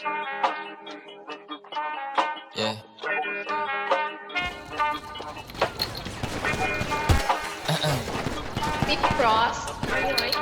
Yeah. Deep Frost. Ay.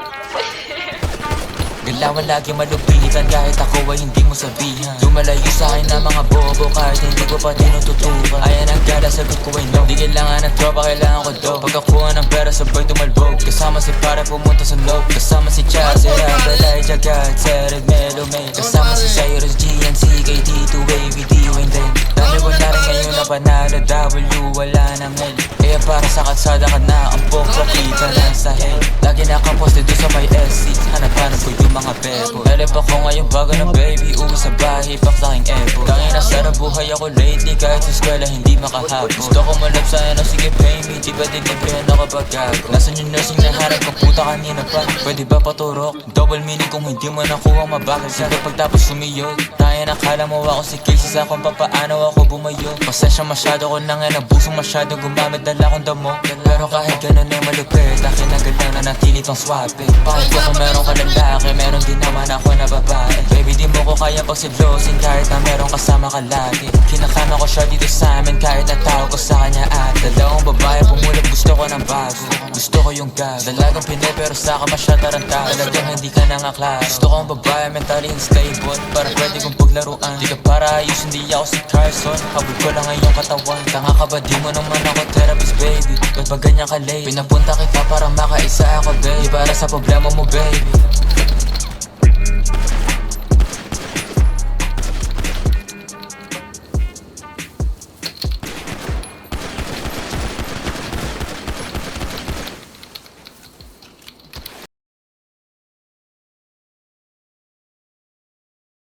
Galawan lagi malupitan kahit ako ay hindi mo sabihan. Lumalayo sa akin na mga bobo kahit hindi ko pa tinututukan. Ayan ang gala, sagot ko ay no. Di kailangan ng tropa, kailangan ko do. Pagkakuha ng pera sabay tumalbog. Kasama si para pumunta sa loob. Kasama si Chaz, Balay, Jagat, Sered, Melo, May. Kasama si Cyrus, GNC, KT2, AVD, Wayne Dane. Dami ko na rin ngayon na panalo, W, wala nang L. Kaya para sa kalsada ka na, ang pokrakita ng sahel. Lagi nakaposte doon sa may SC, hanap-hanap ko yung mga bebo. Elep ako ngayon bago ng baby, uwi sa bahay, pak sa aking epo. Tangin na sana buhay ako lately, kahit sa eskwela hindi makahapon. Gusto ko malap sana, sige pay me, di ba dinibrihan ako pag gago. Nasaan yung nursing na harap ko, puta kanina pa. Pwede ba paturok? Double meaning kung hindi mo nakuha mabagal. Sabi pagtapos sumiyod, tayo nakala mo ako si Casey sa kung papaano ako bumayo. Pasensya masyado ko nang nabusong masyado, gumamit dala kong damo. Pero kahit ganun ay malupit, akin na galang na natili tong swabe. Bakit ko kung meron ka lalaki, meron din naman ako na babae. Baby di mo ko kaya pagsidlosin kahit na meron kasama ka lagi. Kinakama ko siya dito sa amin kahit natawag ko sa kanya ate. Dalawang babae pumulot, gusto ko ng bago. Gusto ko yung gas, dalagang pinay pero saka masya tarantado. Talagang hindi ka nangaklaro. Gusto ko ang babae mentally unstable, para pwede kong paglaruan. Di ka para ayos, hindi ako si Carson. Habol ko lang ngayong katawan. Tanga ka ba, di mo naman ako therapist baby. Ba't ba ganyan ka late? Pinapunta kita para makaisa ako baby, para sa problema mo baby.